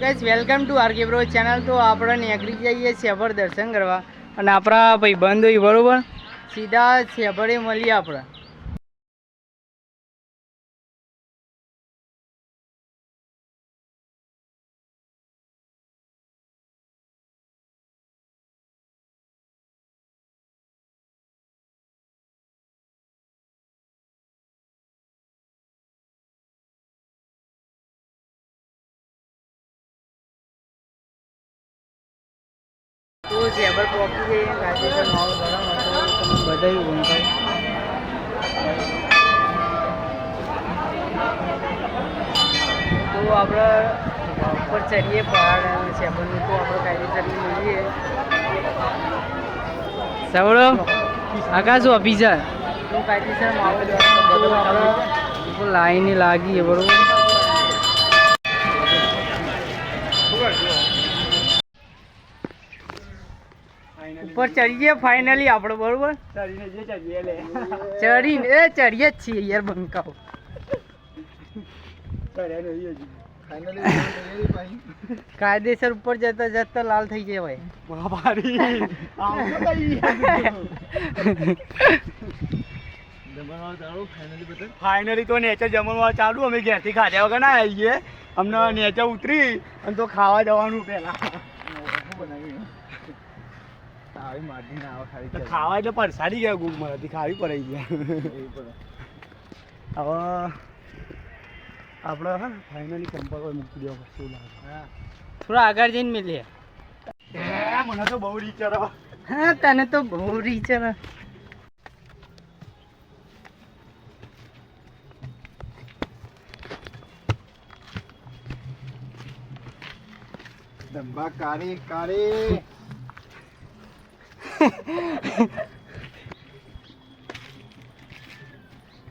Guys welcome to RK bro channel. તો આપણે નીકળી જઈએ શેભર દર્શન કરવા અને આપણા ભાઈ બંધ હોય બરોબર સીધા શેભરે મળીએ આપણે. તો શેભર પહોંચી જઈએ ગાજેસર માહોલ ગરમ હતો તમે બધાય ઊંઘાય. તો આપણે ઉપર ચડીએ પહાડ શેભરનું તો આપણે કાયદેસર મળીએ. સવડો આકાશ ઓફિસર તો કાયદેસર માહોલ બધું આપણે લાઈને લાગીએ બરોબર. ઉપર ચડીએ ફાઇનલી આપણે બરોબર. ચડીને ચડીએ જ છીએ યાર બંકાઓ. કાયદેસર ઉપર જતા જતા લાલ થઈ જાય ભાઈ. ફાઇનલી તો નેચર જમણવા ચાલુ. અમે ઘેરથી ખાધા વગર ના આવીએ. અમને નેચર ઉતરી અને તો ખાવા જવાનું પેલા ખાવા એટલે પરસાડી ગયા ગુમ મારાથી ખાવી પડાઈ ગયા. હવે આપણે હા ફાઇનલી ચંપલ પર મૂકી દેવા શું લાગે. થોડા આગળ જઈને મળીએ. મને તો બહુ રીચર. હા તને તો બહુ રીચર. દંભા કારી કારી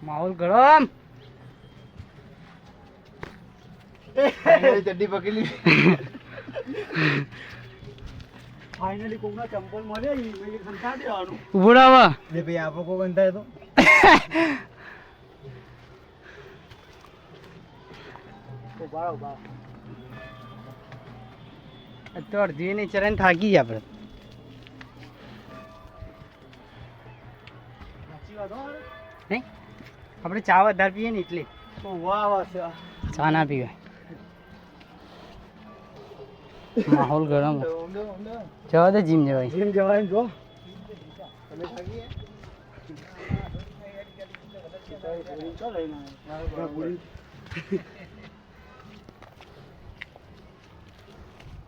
માહોલ ગરમ. ચડ્ડી પકડી ફાઇનલી કોકના ચંપલ મળે સંતા દેવાનું. ઉભરાવા લે ભાઈ આપણો કોઈ બંધાય તો તો અડધી ની ચરણ થાકી જાય આપણે. નહીં આપણે ચા વધારે પીએ ને એટલે ચા ના પીવાય. માહોલ ગરમ જવા દે જીમ જવાય. જીમ જવાય જો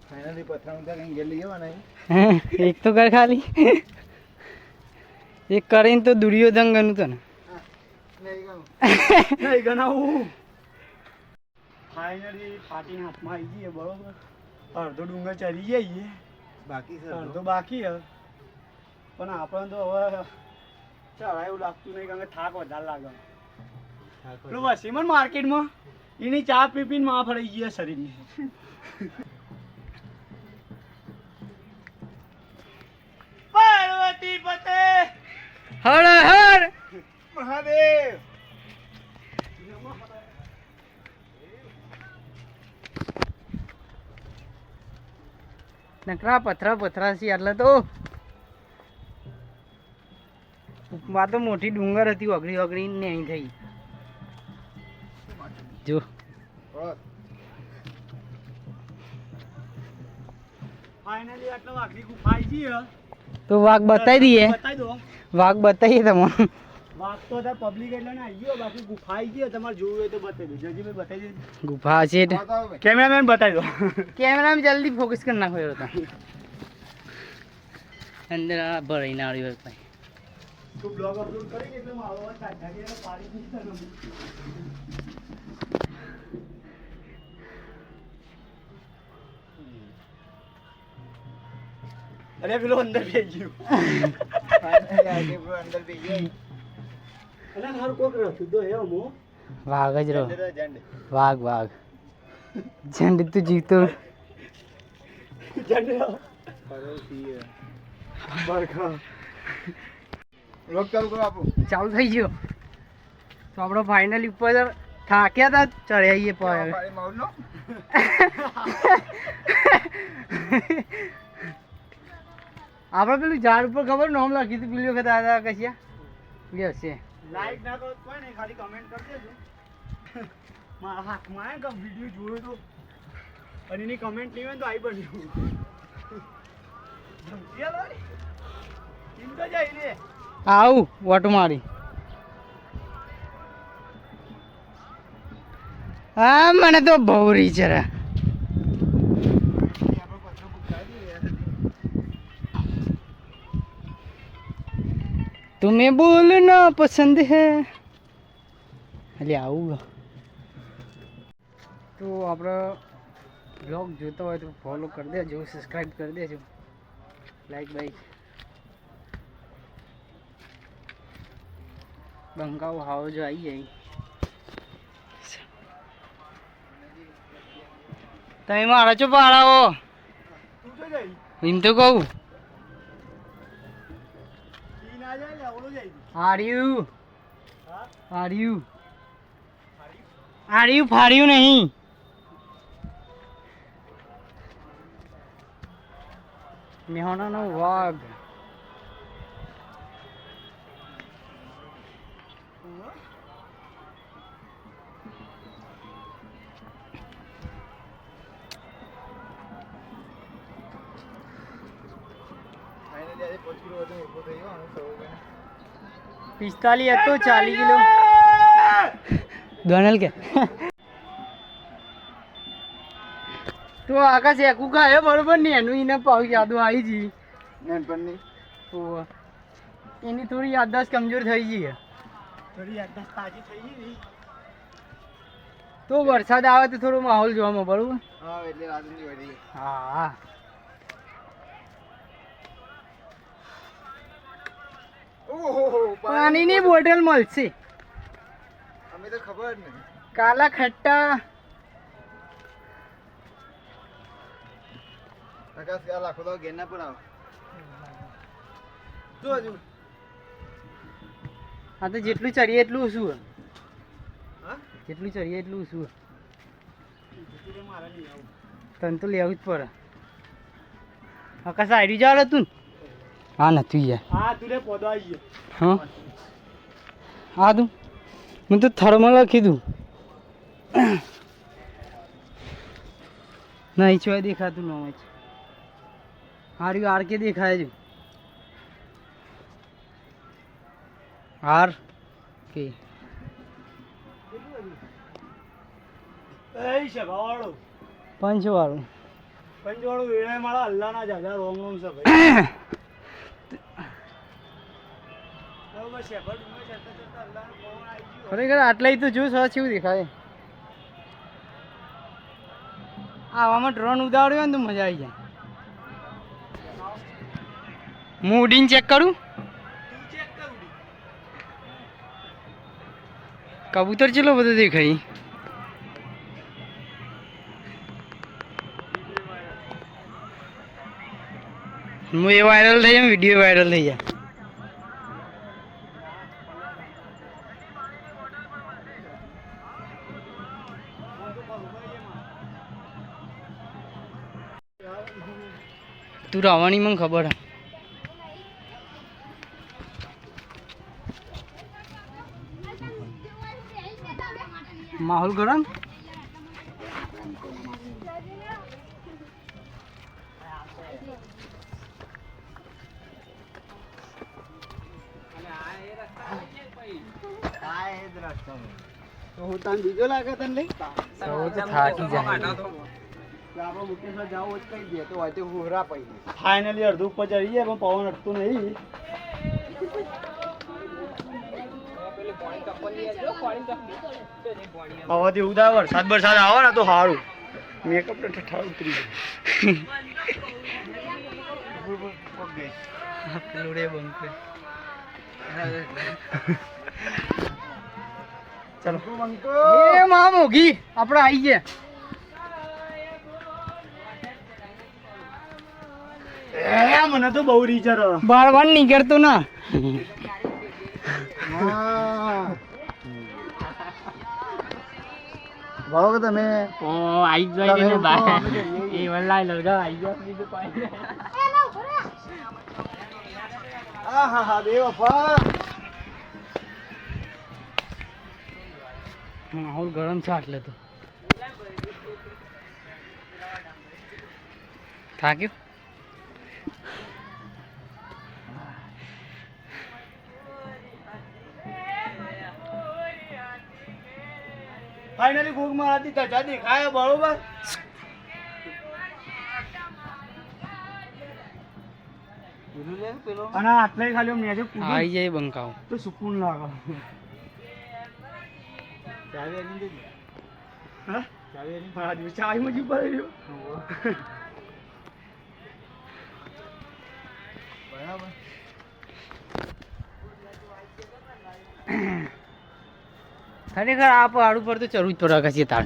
ફાઇનલી પથરા ગેલી જવાના. એક તો કર ખાલી એક કરીને તો દુર્યોધન ગણું તો ને નહીં ગણાવું. ફાઇનલી પાટીના હાથમાં આવી જઈએ બરોબર. અડધો ડુંગર ચડી જઈએ બાકી અડધો બાકી હે. પણ આપણને તો હવે ચડાય એવું લાગતું નહીં કારણ કે થાક વધારે લાગે. પેલું વસીમન માર્કેટમાં એની ચા પીપીને માં ફરાઈ ગઈ શરીરની. પાર્વતી પતે હર હર મહાદેવ. નકરા પથરા છે એટલે તો માં તો મોટી ડુંગર હતી ઓગળી ઓગળી ને અહીં થઈ જો. ફાઇનલી આટલો વાઘની ગુફા આવી ગઈ. તો વાઘ બતાવી દઈએ. બતાવી દો વાઘ બતાવીએ તમને. વાઘ તો હતા પબ્લિક એટલે ને આવી ગયો. બાકી ગુફા આવી ગઈ. તમારે જોવું હોય તો બતાવી દો. જજી ભાઈ બતાવી દે. ગુફા છે કેમેરામેન બતાવી દો. કેમેરામાં જલ્દી ફોકસ કરી નાખો એ હતા અંદર ભરાઈ ના આવ્યો ભાઈ. તું બ્લોગ અપલોડ કરી એટલે મારો અવાજ સાચા પાડી દીધો. અરે પેલો અંદર બેસી ગયો. અંદર બેસી ગયો. અરે મારું કોક રસ્તો તો હે અમો. વાઘ જ રહો. વાઘ ઝંડ તું જીવતો ઝંડ બરખા લોક ચાલુ કરો આપો. ચાલુ થઈ ગયો. તો આપણે ફાઇનલી ઉપર થાક્યા હતા ચડ્યા પર આપણે પેલું ઝાડ ઉપર ખબર નામ લખ્યું હતું પેલી વખત આયા કશિયા પેલી હશે. લાઈક ના કરો તો કોઈ નહીં, ખાલી કમેન્ટ કરી દેજો. મારા હાથમાં આવે કે વિડીયો જોયો તો અને એની કમેન્ટ નહીં હોય તો આવી બન્યું. ચિંતા જાય ને આવું વોટ મારી. હા મને તો બહુ રીચરા. तुम्हें बोलना पसंद है. એટલે આવું તો આપણે બ્લોગ જોતો હોય તો ફોલો કરી દેજો, સબસ્ક્રાઈબ કરી દેજો, લાઈક બાઈક બંકાઓ હાવ જો આવી જાય. તમે મારા ચો પાડાવો તું તો જાય એમ તો કહું. ઈ ના જાય ને ઓલો જાય. હાર્યું હા હાર્યું હાર્યું ફાડ્યું નહીં. મેહોણાનો વાઘ. ફાઇનલી આજે 5 કિલો વજન ઊભો થઈ ગયો. 45 હતો 40 કિલો ગણેલ કે. તો આકાશ એકું ખાયો બરોબર ને એનું એને પાવ યાદો આવી ગઈ નાનપણની ઓહ. એની થોડી યાદદાસ્ત કમજોર થઈ ગઈ છે. થોડી યાદદાસ્ત તાજી થઈ ગઈ ને. તો વરસાદ આવે તો થોડો માહોલ જોવા મળે બરોબર. હા એટલે રાતની વળી. હા ઓહો પાણીની બોટલ મળશે. અમે તો ખબર નહીં. કાલા ખટ્ટા આકાશ આ લાખો તો ગેરના પણ આવ. જો હજુ હા તો જેટલું ચડીએ એટલું શું હા જેટલું ચડીએ એટલું શું મારા નહીં આવું. તને તો લેવું જ પડે. આકાશ આઈડી જાવ તું. હા નથી યાર. હા તું રે પોદો આવી ગયો. હા હા તું હું તો થર્મલ લખી દઉં. નહીં ચોય દેખાતું ન હોય. હાર્યું આર કે દેખાય છે. આર કે એ છે ભાવાળો પંચવાળું. પંચવાળો વેળાએ મારા અલ્લાહના જાજા રોમ રોમ છે ભાઈ. બરોબર છે બટ મેં જતા જતા અલ્લાહનો ફોન આવી ગયો. ખરેખર આટલા તો જો સર કેવું દેખાય. આવામાં ડ્રોન ઉડાડ્યો ને તો મજા આવી જાય. હું ઉડીને ચેક કરું. તું ચેક કર ઉડી. કબૂતર ચેલો બધો દેખાય. હું એ વાયરલ થઈ જાય વિડીયો વાયરલ થઈ જાય. તું રાવણી મને ખબર હે. માહોલ ગરમ. તો હું તને બીજો લાગે તને લઈ થાકી જાય. આપણો મુકેશભાઈ જાવ જ કઈ દે તો હોય તો હુરા પડી. ફાઇનલી અડધું ઉપર ચડી જાય પણ પવન અટતું નહીં. હવાથી ઉદા વરસાદ બરસાદ આવે ને તો સારું. મેકઅપ તો ઠઠા ઉતરી જાય. લોડે બંધ કર. ચલો એ માં મોગી આપણે આવી ગયા. મને તો બહુ રીચર બાળવાન નીકળતો ના. બરોબર તમે ઓ આઈ જાય ને બા એ વલ્લાય લડગા આઈ ગયો બીજું કોઈ આહા બે બાપા માહોલ ગરમ છે એટલે તો થાક્યું ફાઇનલી ભૂખ મારાથી ધજા દેખાય બરોબર અને આટલે ખાલી મેં જે આવી જાય બંકાવ તો સુકૂન લાગે હા મારા દિવસ ચાય મજી પડે રહ્યો બરાબર ખરેખર આ પહાડ ઉપર તો ચડવું જ પડે કશે તાર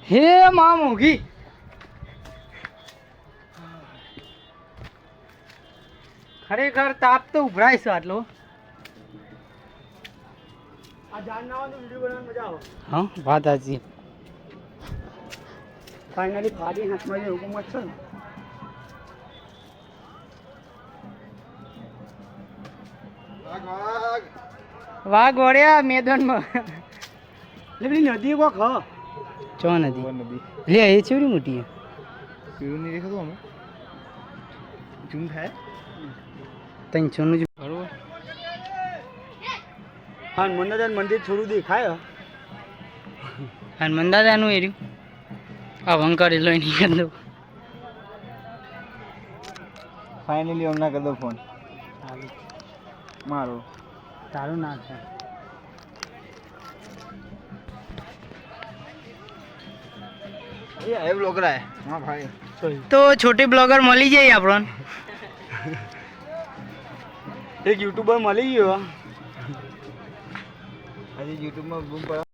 હે માં મોઘી ખરેખર તાપ તો ઉભરાય છે આટલો આ જાનનાવાનો વિડિયો બનાવવાની મજા આવે હા વાત સાચી ફાઇનલી ફાડી હાથમાં જે હુકુમત છે ને વાઘ વળ્યા મેદાનમાં એટલે પેલી નદી કોક હ ચો નદી લે એ ચેવડી મોટી પીળું નહીં દેખાતું અમે ઝૂમ થાય ત્રણસો નું જ બરોબર હા મંદિર મંદિર થોડું દેખાય હનુમાન દાદાનું એર્યું આ વંકરેલો નહીં કરી દઉં ફાઇનલી હમણાં કરી દો ફોન મારો તારું ના થાય ये है ब्लॉगर है हाँ भाई તો છોટી બ્લોગર મળી જાય આપણને एक यूट्यूबर मળી ગયો હજી YouTube માં બૂમ પડે